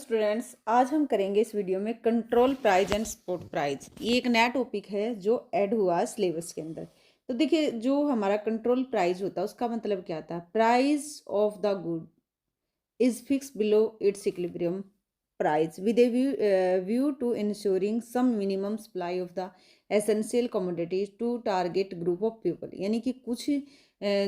Students, आज हम करेंगे इस वीडियो में control price and support price. ये एक नया टॉपिक है जो ऐड हुआ है सिलेबस के अंदर। तो देखिए, जो हमारा कंट्रोल प्राइस होता है उसका मतलब क्या था। Price of the good is fix below its equilibrium price with a view to insuring some minimum supply of the essential commodities to target group of people. यानी कि कुछ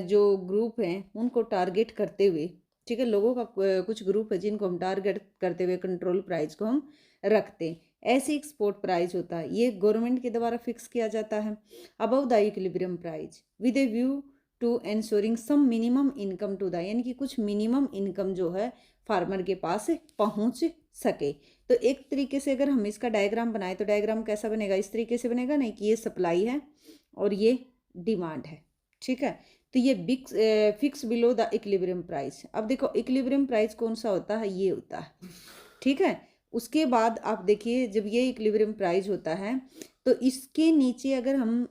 जो ग्रुप हैं उनको टारगेट करते हुए, ठीक है, लोगों का कुछ ग्रुप है जिनको हम टारगेट करते हुए कंट्रोल प्राइस को हम रखते हैं। ऐसे एक स्पॉट प्राइस होता है, ये गवर्नमेंट के द्वारा फिक्स किया जाता है above the equilibrium price with a view to ensuring some minimum income to the, यानी कि कुछ मिनिमम इनकम जो है फार्मर के पास पहुंच सके। तो एक तरीके से अगर हम इसका डायग्राम बनाए तो डायग्राम कैसा बनेगा, इस तरीके से बनेगा, नहीं कि ये सप्लाई है और ये डिमांड है, ठीक है। तो ये fix below the equilibrium price. अब देखो इक्विलिब्रियम प्राइस कौन सा होता है, ये होता है, ठीक है। उसके बाद आप देखिए, जब ये इक्विलिब्रियम प्राइस होता है तो इसके नीचे अगर हम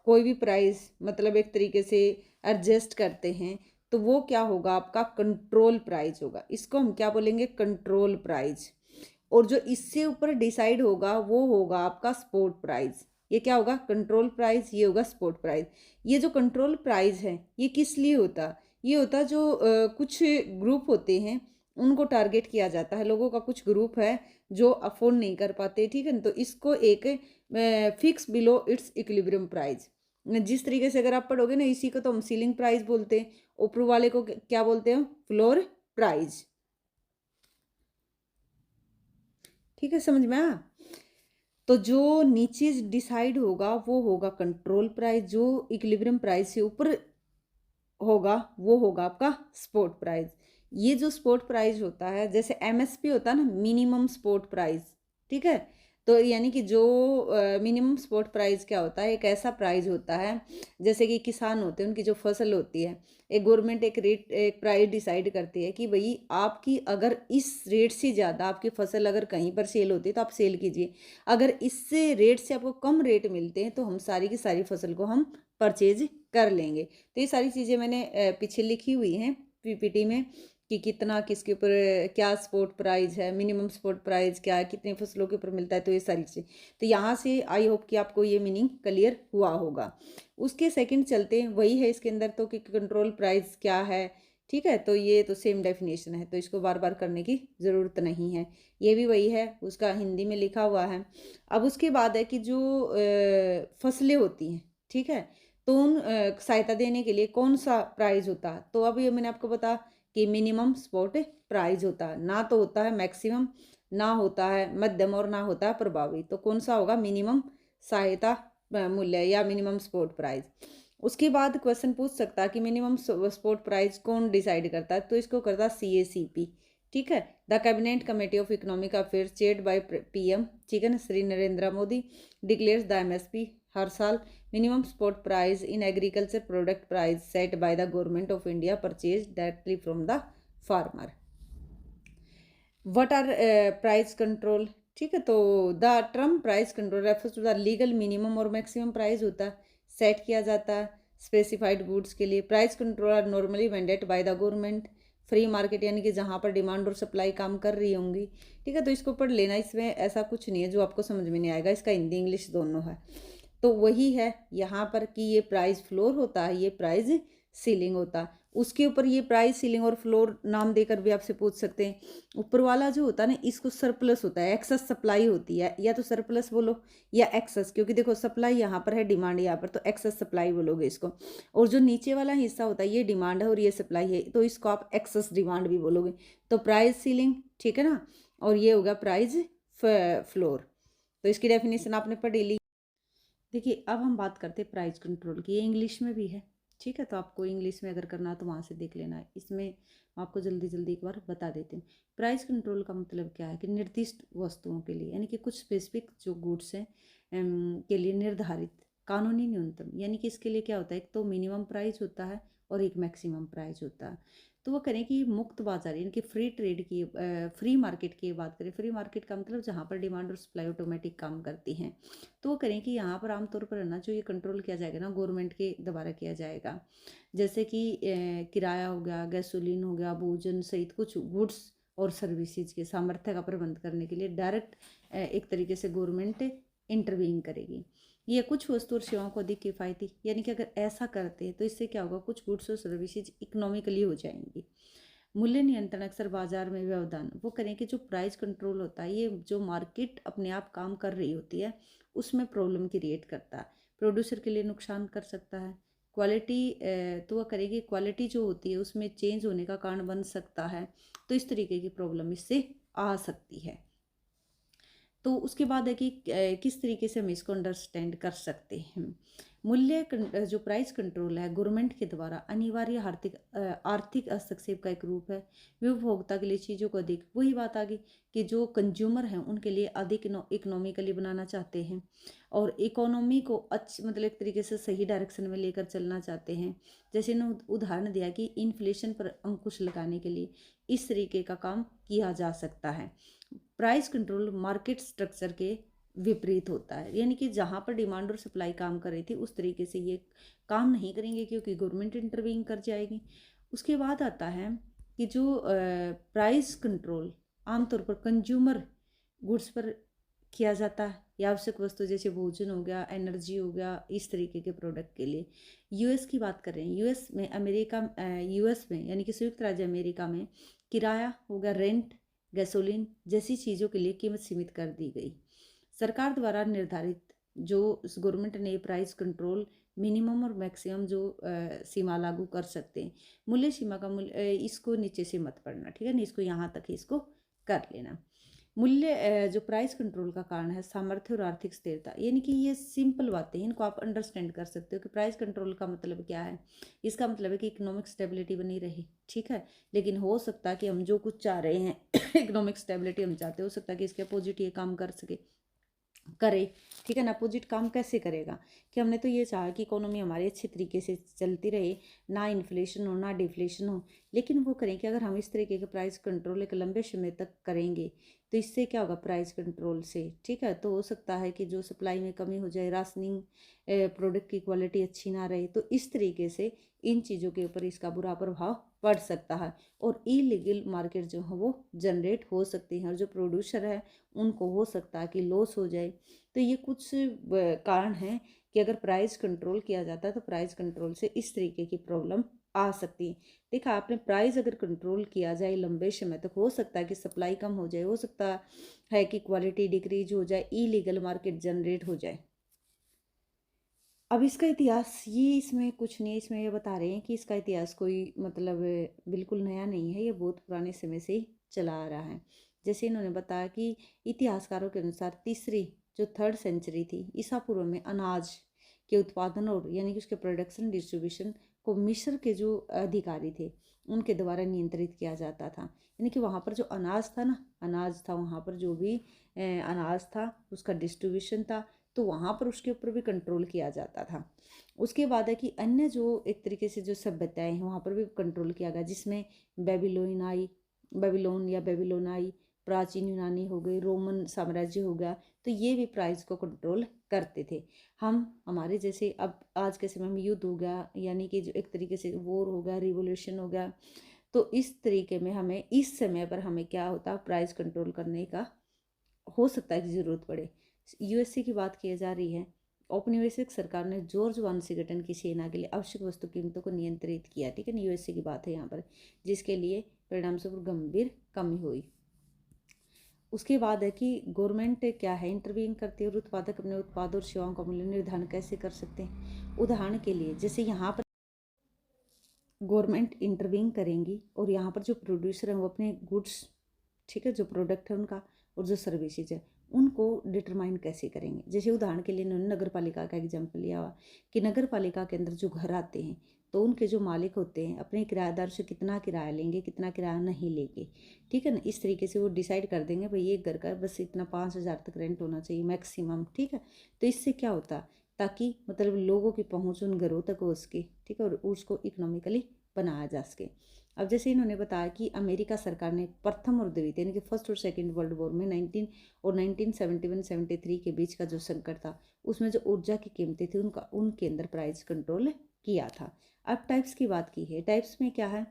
कोई भी प्राइस मतलब एक तरीके से एडजस्ट करते हैं तो वो क्या होगा, आपका कंट्रोल प्राइस होगा। इसको हम क्या बोलेंगे, कंट्रोल प्राइस। और जो इससे ऊपर डिसाइड होगा वो होगा आपका स्पॉट प्राइस। ये क्या होगा, कंट्रोल प्राइस, ये होगा स्पॉट प्राइस। ये जो कंट्रोल प्राइस है ये किस लिए होता, ये होता जो कुछ ग्रुप होते हैं उनको टारगेट किया जाता है। लोगों का कुछ ग्रुप है जो अफोर्ड नहीं कर पाते, ठीक है ना, तो इसको एक fix below its equilibrium price. जिस तरीके से अगर आप पढ़ोगे ना, इसी को तो हम सीलिंग प्राइस बोलते हैं, ऊपर वाले को क्या बोलते हैं, फ्लोर प्राइस, ठीक है, समझ में आया। तो जो नीचे डिसाइड होगा वो होगा कंट्रोल प्राइस, जो इक्विलिब्रियम प्राइस से ऊपर होगा वो होगा आपका स्पॉट प्राइस। ये जो स्पॉट प्राइस होता है, जैसे एमएसपी होता है ना, मिनिमम स्पॉट प्राइस, ठीक है। तो यानी कि जो मिनिमम स्पॉट प्राइस क्या होता है, एक ऐसा प्राइस होता है, जैसे कि किसान होते हैं उनकी जो फसल होती है, एक गवर्नमेंट एक रेट एक प्राइस डिसाइड करती है कि भाई आपकी अगर इस रेट से ज़्यादा आपकी फसल अगर कहीं पर सेल होती है तो आप सेल कीजिए, अगर इससे रेट से आपको कम रेट मिलते हैं तो हम सारी की सारी फसल को हम परचेज कर लेंगे। तो ये सारी चीज़ें मैंने पीछे लिखी हुई हैं पीपीटी में कि कितना किसके ऊपर क्या स्पॉट प्राइस है, मिनिमम स्पॉट प्राइस क्या है, कितनी फसलों के ऊपर मिलता है, तो ये सारी चीज़ें। तो यहाँ से आई होप कि आपको ये मीनिंग क्लियर हुआ होगा। उसके सेकंड चलते हैं, वही है इसके अंदर तो कि कंट्रोल प्राइस क्या है, ठीक है। तो ये तो सेम डेफिनेशन है, तो इसको बार बार करने की ज़रूरत नहीं है, ये भी वही है, उसका हिंदी में लिखा हुआ है। अब उसके बाद है कि जो फसलें होती हैं, ठीक है, तो उन सहायता देने के लिए कौन सा प्राइस होता है, तो अब ये मैंने आपको बता कि मिनिमम स्पॉट प्राइस होता है, ना तो होता है मैक्सिमम, ना होता है मध्यम, और ना होता है प्रभावी। तो कौन सा होगा, मिनिमम सहायता मूल्य या मिनिमम स्पॉट प्राइस। उसके बाद क्वेश्चन पूछ सकता है कि मिनिमम स्पॉट प्राइस कौन डिसाइड करता है, तो इसको करता है CACP, ठीक है, the cabinet committee of economic affairs chaired by PM, ठीक है ना, Shri Narendra Modi declares the MSP हर साल। Minimum spot price in agriculture product price set by the government of India purchase directly from the farmer. What are price control, ठीक है। तो the term price control refers to the legal minimum और maximum price होता है, set किया जाता है specified goods के लिए। Price control are normally mandate by the government. Free market यानी कि जहाँ पर डिमांड और सप्लाई काम कर रही होंगी, ठीक है, तो इसको पढ़ लेना, इसमें ऐसा कुछ नहीं है जो आपको समझ में नहीं आएगा, इसका हिंदी इंग्लिश दोनों है। तो वही है यहाँ पर कि ये प्राइस फ्लोर होता है, ये प्राइस सीलिंग होता है। उसके ऊपर ये प्राइस सीलिंग और फ्लोर नाम देकर भी आपसे पूछ सकते हैं। ऊपर वाला जो होता है ना, इसको सरप्लस होता है, एक्सेस सप्लाई होती है, या तो सरप्लस बोलो या एक्सेस, क्योंकि देखो सप्लाई यहाँ पर है, डिमांड यहाँ पर, तो एक्सेस सप्लाई बोलोगे इसको। और जो नीचे वाला हिस्सा होता है ये डिमांड है और ये सप्लाई है, तो इसको आप एक्सेस डिमांड भी बोलोगे। तो प्राइस सीलिंग, ठीक है ना, और ये होगा प्राइस फ्लोर। तो इसकी डेफिनेशन आपने पढ़ ली। देखिए, अब हम बात करते हैं प्राइस कंट्रोल की। ये इंग्लिश में भी है, ठीक है, तो आपको इंग्लिश में अगर करना है तो वहाँ से देख लेना है। इसमें मैं आपको जल्दी जल्दी एक बार बता देती हूँ। प्राइस कंट्रोल का मतलब क्या है कि निर्दिष्ट वस्तुओं के लिए, यानी कि कुछ स्पेसिफिक जो गुड्स हैं के लिए निर्धारित कानूनी न्यूनतम, यानी कि इसके लिए क्या होता है, एक तो मिनिमम प्राइस होता है और एक मैक्सिमम प्राइस होता है। तो वो करें कि मुक्त बाजार यानी कि फ्री ट्रेड की, फ्री मार्केट की बात करें, फ्री मार्केट का मतलब जहाँ पर डिमांड और सप्लाई ऑटोमेटिक काम करती हैं। तो वो करें कि यहाँ पर आमतौर पर है ना, जो ये कंट्रोल किया जाएगा ना, गवर्नमेंट के द्वारा किया जाएगा। जैसे कि किराया हो गया, गैसोलीन हो गया, भोजन सहित कुछ गुड्स और सर्विसेज के सामर्थ्य का प्रबंध करने के लिए डायरेक्ट एक तरीके से गवर्नमेंट इंटरवीन करेगी। ये कुछ वस्तु और सेवाओं को अधिक किफ़ायती, यानी कि अगर ऐसा करते हैं तो इससे क्या होगा, कुछ गुड्स और सर्विसेज इकोनॉमिकली हो जाएंगी। मूल्य नियंत्रण अक्सर बाजार में व्यवधान वो करें कि जो प्राइस कंट्रोल होता है, ये जो मार्केट अपने आप काम कर रही होती है उसमें प्रॉब्लम क्रिएट करता है, प्रोड्यूसर के लिए नुकसान कर सकता है। क्वालिटी तो वह करेगी, क्वालिटी जो होती है उसमें चेंज होने का कारण बन सकता है। तो इस तरीके की प्रॉब्लम इससे आ सकती है। तो उसके बाद है कि किस तरीके से हम इसको अंडरस्टैंड कर सकते हैं। जो प्राइस कंट्रोल है गवर्नमेंट के द्वारा अनिवार्य आर्थिक हस्तक्षेप का एक रूप है। वे उपभोक्ता के लिए चीज़ों को अधिक, वही बात आ गई कि जो कंज्यूमर हैं उनके लिए अधिक इकोनॉमिकली बनाना चाहते हैं और इकोनॉमी को मतलब एक तरीके से सही डायरेक्शन में लेकर चलना चाहते हैं। जैसे इन्होंने उदाहरण दिया कि इन्फ्लेशन पर अंकुश लगाने के लिए इस तरीके का काम किया जा सकता है। प्राइस कंट्रोल मार्केट स्ट्रक्चर के विपरीत होता है, यानी कि जहाँ पर डिमांड और सप्लाई काम कर रही थी उस तरीके से ये काम नहीं करेंगे क्योंकि गवर्नमेंट इंटरवीन कर जाएगी। उसके बाद आता है कि जो प्राइस कंट्रोल आमतौर पर कंज्यूमर गुड्स पर किया जाता है या आवश्यक वस्तु जैसे भोजन हो गया, एनर्जी हो गया, इस तरीके के प्रोडक्ट के लिए। यूएस की बात कर रहे हैं, यूएस में यानी कि संयुक्त राज्य अमेरिका में किराया हो गया, रेंट, गैसोलीन जैसी चीज़ों के लिए कीमत सीमित कर दी गई। सरकार द्वारा निर्धारित जो गवर्नमेंट ने प्राइस कंट्रोल मिनिमम और मैक्सिमम जो सीमा लागू कर सकते हैं। मूल्य सीमा का मूल्य इसको नीचे से मत पढ़ना, ठीक है ना, इसको यहाँ तक ही इसको कर लेना। मूल्य जो प्राइस कंट्रोल का कारण है सामर्थ्य और आर्थिक स्थिरता, यानी कि ये सिंपल बातें हैं, इनको आप अंडरस्टैंड कर सकते हो कि प्राइस कंट्रोल का मतलब क्या है। इसका मतलब है कि इकोनॉमिक स्टेबिलिटी बनी रहे, ठीक है। लेकिन हो सकता है कि हम जो कुछ चाह रहे हैं इकोनॉमिक स्टेबिलिटी हम चाहते हो सकता है कि इसके अपोजिट ये काम कर सके, करे, ठीक है ना। अपोजिट काम कैसे करेगा कि हमने तो ये चाहा कि इकोनॉमी हमारी अच्छी तरीके से चलती रहे, ना इन्फ्लेशन हो ना डिफ्लेशन हो, लेकिन वो करें कि अगर हम इस तरीके के प्राइस कंट्रोल एक लंबे समय तक करेंगे तो इससे क्या होगा, प्राइस कंट्रोल से, ठीक है, तो हो सकता है कि जो सप्लाई में कमी हो जाए, राशनिंग प्रोडक्ट की क्वालिटी अच्छी ना रहे, तो इस तरीके से इन चीज़ों के ऊपर इसका बुरा प्रभाव पड़ सकता है और इलीगल मार्केट जो है वो जनरेट हो सकती है और जो प्रोड्यूसर है उनको हो सकता है कि लॉस हो जाए। तो ये कुछ कारण हैं कि अगर प्राइस कंट्रोल किया जाता है तो प्राइस कंट्रोल से इस तरीके की प्रॉब्लम आ सकती है। देखा आपने, प्राइस अगर कंट्रोल किया जाए लंबे समय तक हो सकता है कि सप्लाई कम हो जाए, हो सकता है कि क्वालिटी डिक्रीज हो जाए, इलीगल मार्केट जनरेट हो जाए। अब इसका इतिहास ये इसमें कुछ नहीं, इसमें ये बता रहे हैं कि इसका इतिहास कोई मतलब बिल्कुल नया नहीं है, ये बहुत पुराने समय से ही चला आ रहा है। जैसे इन्होंने बताया कि इतिहासकारों के अनुसार तीसरी जो 3rd सेंचुरी थी ईसा पूर्व में अनाज के उत्पादन और यानी कि उसके प्रोडक्शन डिस्ट्रीब्यूशन को मिस्र के जो अधिकारी थे उनके द्वारा नियंत्रित किया जाता था। यानी कि वहाँ पर जो अनाज था वहाँ पर जो भी अनाज था उसका डिस्ट्रीब्यूशन था तो वहाँ पर उसके ऊपर भी कंट्रोल किया जाता था। उसके बाद है कि अन्य जो एक तरीके से जो सभ्यताएं हैं वहाँ पर भी कंट्रोल किया गया, जिसमें बेबीलोन या बेबीलोनाई, प्राचीन यूनानी हो गई, रोमन साम्राज्य हो गया, तो ये भी प्राइस को कंट्रोल करते थे। हम हमारे जैसे अब आज के समय में युद्ध हो गया, यानी कि जो एक तरीके से वॉर हो गया, रिवोल्यूशन हो गया, तो इस तरीके में हमें इस समय पर हमें क्या होता, प्राइस कंट्रोल करने का हो सकता है कि ज़रूरत पड़े। यूएसए की बात की जा रही है। औपनिवेशिक सरकार ने जॉर्ज वाशिंगटन की सेना के लिए आवश्यक वस्तु कीमतों को नियंत्रित किया, ठीक है ना, यूएसए की बात है यहाँ पर, जिसके लिए परिणाम स्वरूप गंभीर कमी हुई। उसके बाद है कि गवर्नमेंट क्या है, इंटरवीन करती है और उत्पादक अपने उत्पाद और सेवाओं का मूल्य निर्धारण कैसे कर सकते हैं। उदाहरण के लिए जैसे यहाँ पर गवर्नमेंट इंटरवीन करेंगी और यहाँ पर जो प्रोड्यूसर हैं वो अपने गुड्स, ठीक है, जो प्रोडक्ट है उनका और जो सर्विसेज है उनको डिटरमाइन कैसे करेंगे। जैसे उदाहरण के लिए इन्होंने नगर पालिका का एग्जाम्पल लिया हुआ कि नगर पालिका के अंदर जो घर आते हैं तो उनके जो मालिक होते हैं अपने किराएदार से कितना किराया लेंगे, कितना किराया नहीं लेंगे, ठीक है ना। इस तरीके से वो डिसाइड कर देंगे भाई एक घर का बस इतना 5,000 तक रेंट होना चाहिए मैक्सिमम, ठीक है। तो इससे क्या होता ताकि मतलब लोगों की पहुँच उन घरों तक हो सके, ठीक है, और उसको इकोनॉमिकली बनाया जा सके। अब जैसे इन्होंने बताया कि अमेरिका सरकार ने प्रथम और द्वितीय यानी कि फर्स्ट और सेकंड वर्ल्ड वॉर में 1971-73 के बीच का जो संकट था उसमें जो ऊर्जा की कीमतें थी उनके अंदर प्राइस कंट्रोल किया था। अब टाइप्स की बात की है, टाइप्स में क्या है,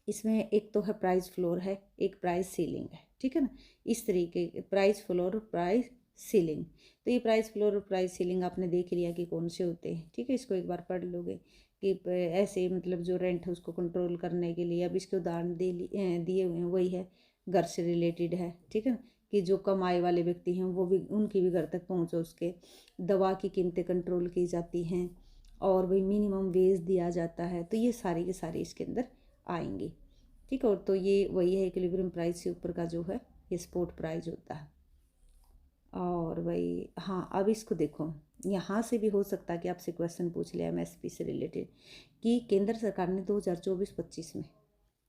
इसमें एक तो है प्राइस फ्लोर है, एक प्राइस सीलिंग है, ठीक है ना। इस तरीके प्राइस फ्लोर और प्राइस सीलिंग। तो ये प्राइस फ्लोर और प्राइस सीलिंग आपने देख लिया कि कौन से होते हैं, ठीक है। इसको एक बार पढ़ लोगे कि ऐसे मतलब जो रेंट है उसको कंट्रोल करने के लिए अब इसके उदाहरण दिए हुए हैं, वही है घर से रिलेटेड है, ठीक है ना। कि जो कम आय वाले व्यक्ति हैं वो भी, उनकी भी घर तक पहुँच हो उसके। दवा की कीमतें कंट्रोल की जाती हैं और वही मिनिमम वेज दिया जाता है। तो ये सारी के सारी इसके अंदर आएंगी, ठीक है। और तो ये वही है इक्विलिब्रियम प्राइस से ऊपर का जो है ये स्पॉट प्राइस होता है। और वही हाँ, अब इसको देखो, यहाँ से भी हो सकता है कि आपसे क्वेश्चन पूछ लिया एमएसपी से रिलेटेड कि केंद्र सरकार ने 2024-25 में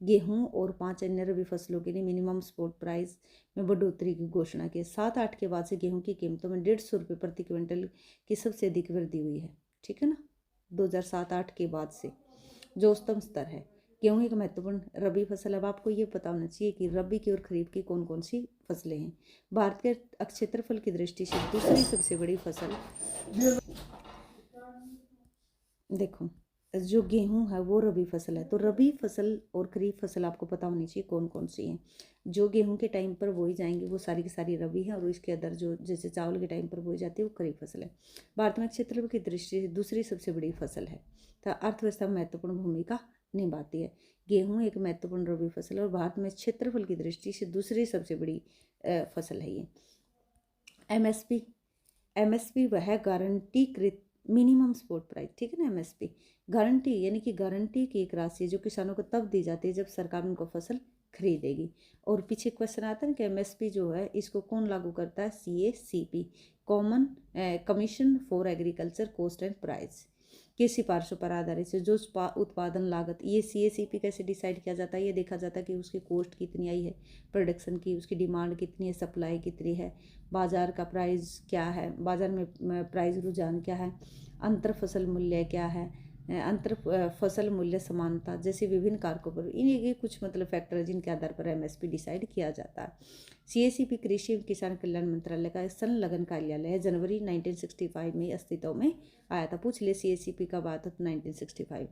गेहूं और 5 अन्य रबी फसलों के लिए मिनिमम स्पॉट प्राइस में बढ़ोतरी की घोषणा की। 7-8 के बाद से गेहूं की कीमतों में 150 रुपये प्रति क्विंटल की सबसे अधिक वृद्धि हुई है, ठीक है ना। 2007-8 के बाद से जो उच्चतम स्तर है। गेहूं एक महत्वपूर्ण रबी फसल। अब आपको ये पता होना चाहिए कि रबी की और खरीफ की कौन कौन सी फसलें हैं। भारत के क्षेत्रफल की दृष्टि से दूसरी सबसे बड़ी फसल, देखो जो गेहूं है वो रबी फसल है। तो रबी फसल और खरीफ फसल आपको पता होनी चाहिए कौन कौन सी हैं। जो गेहूं के टाइम पर बोई जाएंगी वो सारी की सारी रबी है, और इसके अंदर जो जैसे चावल के टाइम पर बोई जाती है वो खरीफ फसल है। भारत में क्षेत्रफल की दृष्टि से दूसरी सबसे बड़ी फसल है तथा अर्थव्यवस्था में महत्वपूर्ण भूमिका निभाती है। गेहूँ एक महत्वपूर्ण रबी फसल है और भारत में क्षेत्रफल की दृष्टि से दूसरी सबसे बड़ी फसल है ये। एमएसपी, एमएसपी वह गारंटीकृत मिनिमम सपोर्ट प्राइस, ठीक है ना। एमएसपी गारंटी यानी कि गारंटी की एक राशि जो किसानों को तब दी जाती है जब सरकार उनको फसल खरीदेगी। और पीछे क्वेश्चन आता है कि एमएसपी जो है इसको कौन लागू करता है, CACP, common commission for agriculture cost and price की सिफारिशों पर आधारित है। जो उत्पादन लागत, ये सीएसीपी कैसे डिसाइड किया जाता है, ये देखा जाता है कि उसकी कॉस्ट कितनी आई है प्रोडक्शन की, उसकी डिमांड कितनी है, सप्लाई कितनी है, बाजार का प्राइस क्या है, बाजार में प्राइस रुझान क्या है, अंतर फसल मूल्य क्या है, अंतर फसल मूल्य समानता जैसे विभिन्न कारकों पर ये कुछ मतलब फैक्टर है जिनके आधार पर एमएसपी डिसाइड किया जाता है। सीएसीपी कृषि एवं किसान कल्याण मंत्रालय का संलग्न कार्यालय है। जनवरी 1965 में अस्तित्व में आया था। पूछ ले सीएसीपी कब आया था, 1965।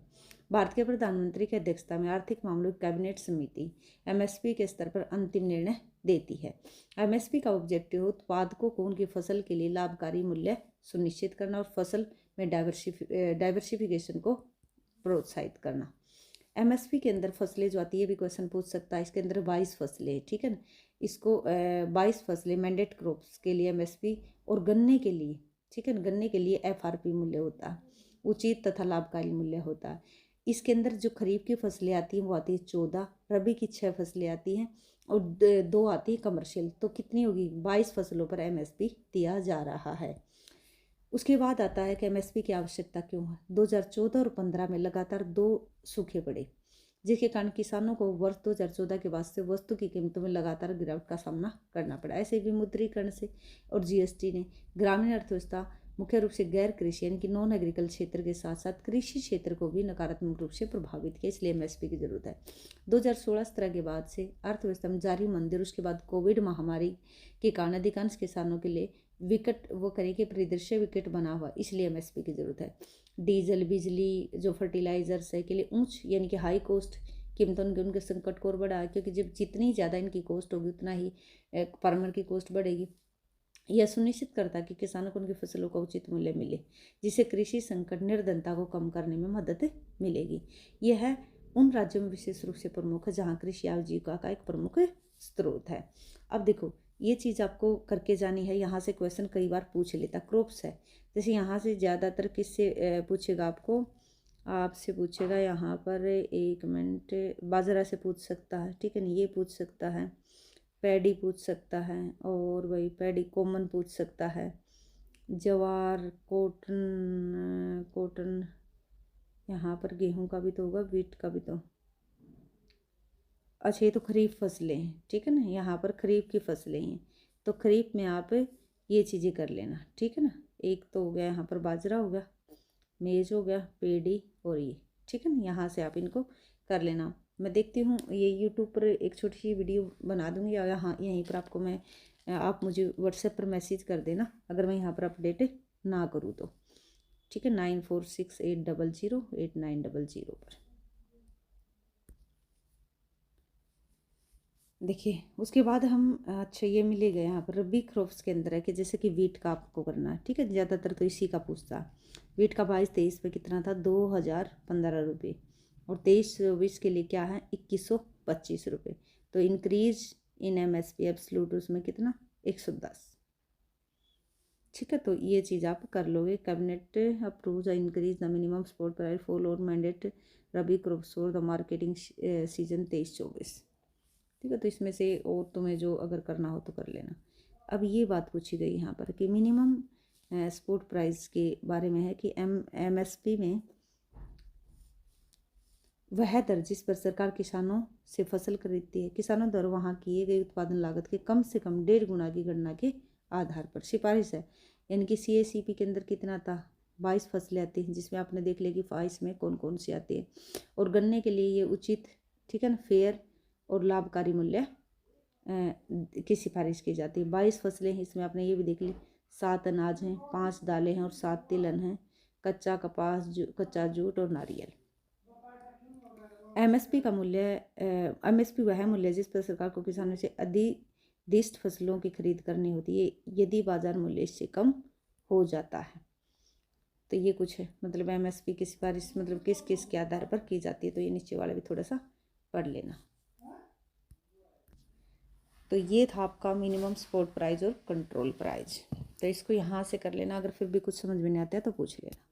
भारत के प्रधानमंत्री की अध्यक्षता में आर्थिक मामलों की कैबिनेट समिति एमएसपी के स्तर पर अंतिम निर्णय देती है। एमएसपी का ऑब्जेक्टिव उत्पादकों को उनकी फसल के लिए लाभकारी मूल्य सुनिश्चित करना और फसल में डाइवर्सिफिकेशन को प्रोत्साहित करना। एमएसपी के अंदर फसलें जो आती है, भी क्वेश्चन पूछ सकता है। इसके अंदर 22 फसलें, ठीक है ना। इसको 22 फसलें मैंडेट क्रॉप्स के लिए एमएसपी, और गन्ने के लिए, ठीक है ना, गन्ने के लिए एफआरपी मूल्य होता है, उचित तथा लाभकारी मूल्य होता है। इसके अंदर जो खरीफ की फसलें आती हैं वो आती है 14, रबी की 6 फसलें आती हैं और 2 आती है कमर्शियल। तो कितनी होगी, 22 फसलों पर एमएसपी दिया जा रहा है। उसके बाद आता है कि एमएसपी की आवश्यकता क्यों है। 2014 और 15 में लगातार 2 सूखे पड़े, जिसके कारण किसानों को वर्ष 2014 के बाद से वस्तु की कीमतों में लगातार गिरावट का सामना करना पड़ा। ऐसे विमुद्रीकरण से और जीएसटी ने ग्रामीण अर्थव्यवस्था, मुख्य रूप से गैर कृषि यानी कि नॉन एग्रीकल्चर क्षेत्र के साथ साथ कृषि क्षेत्र को भी नकारात्मक रूप से प्रभावित किया। इसलिए एमएसपी की जरूरत है। 2016-17 के बाद से अर्थव्यवस्था में जारी मंदी और उसके बाद कोविड महामारी के कारण अधिकांश किसानों के लिए विकट वो करें कि परिदृश्य विकट बना हुआ, इसलिए एमएसपी की जरूरत है। डीजल, बिजली, जो फर्टिलाइजर्स है के लिए ऊंच यानी कि हाई कॉस्ट कीमतों ने उनके संकट को और बढ़ा, क्योंकि जब जितनी ज़्यादा इनकी कॉस्ट होगी उतना ही फार्मर की कॉस्ट बढ़ेगी। यह सुनिश्चित करता है कि किसानों को उनकी फसलों का उचित मूल्य मिले, जिससे कृषि संकट निर्धनता को कम करने में मदद मिलेगी। यह है उन राज्यों में विशेष रूप से प्रमुख है जहाँ कृषि आजीविका का एक प्रमुख स्रोत है। अब देखो ये चीज़ आपको करके जानी है। यहाँ से क्वेश्चन कई बार पूछ लेता, क्रॉप्स है जैसे यहाँ से ज़्यादातर किससे पूछेगा, आपसे पूछेगा यहाँ पर, 1 मिनट, बाजरा से पूछ सकता है, ठीक है ना, ये पूछ सकता है, पैडी पूछ सकता है, और वही पैडी कॉमन पूछ सकता है, जवार, कॉटन यहाँ पर गेहूं का भी तो होगा, वीट का भी तो। अच्छा ये तो खरीफ फसलें हैं, ठीक है ना, यहाँ पर खरीफ की फसलें हैं। तो खरीफ में आप ये चीज़ें कर लेना, ठीक है ना। एक तो हो गया यहाँ पर बाजरा हो गया, मेज हो गया, पेड़ी और ये, ठीक है ना। यहाँ से आप इनको कर लेना। मैं देखती हूँ ये यूट्यूब पर एक छोटी सी वीडियो बना दूँगी, और यहाँ यहीं पर आपको मैं, आप मुझे व्हाट्सएप पर मैसेज कर देना अगर मैं यहाँ पर अपडेट ना करूँ तो, ठीक है। 9468008900 पर। देखिए उसके बाद हम अच्छा ये मिलेगा यहाँ पर रबी क्रॉप्स के अंदर है कि जैसे कि वीट का आपको करना है, ठीक है, ज़्यादातर तो इसी का पूछता। वीट का 22-23 पे कितना था, 2015 रुपये, और 23-24 के लिए क्या है, 2125 रुपये। तो इंक्रीज इन MSP एब्सोल्यूट उसमें कितना, 110। ठीक है, तो ये चीज़ आप कर लोगे। Cabinet approve the increase the minimum support price for और mandate rabi crops for the marketing season 23-24। ठीक है, तो इसमें से और तुम्हें जो अगर करना हो तो कर लेना। अब ये बात पूछी गई यहाँ पर कि मिनिमम सपोर्ट प्राइस के बारे में है कि MSP में वह दर जिस पर सरकार किसानों से फसल खरीदती है, किसानों द्वारा वहाँ किए गए उत्पादन लागत के कम से कम 1.5 गुना की गणना के आधार पर सिफारिश है। यानी कि CACP के अंदर कितना था, 22 फसलें आती हैं, जिसमें आपने देख लिया कि 22 में कौन कौन सी आती है, और गन्ने के लिए ये उचित, ठीक है ना, फेयर और लाभकारी मूल्य की सिफारिश की जाती है। 22 फसलें हैं, इसमें आपने ये भी देख ली, 7 अनाज हैं, 5 दालें हैं और 7 तिलहन हैं, कच्चा कपास, कच्चा जूट और नारियल। MSP का मूल्य, MSP वह मूल्य जिस पर सरकार को किसानों से अधिदिष्ट फसलों की खरीद करनी होती है यदि बाजार मूल्य इससे कम हो जाता है। तो ये कुछ है, मतलब MSP की सिफारिश मतलब किस किस के आधार पर की जाती है, तो ये नीचे वाला भी थोड़ा सा पढ़ लेना। तो ये था आपका मिनिमम सपोर्ट प्राइस और कंट्रोल प्राइस। तो इसको यहाँ से कर लेना, अगर फिर भी कुछ समझ में नहीं आता है तो पूछ लेना।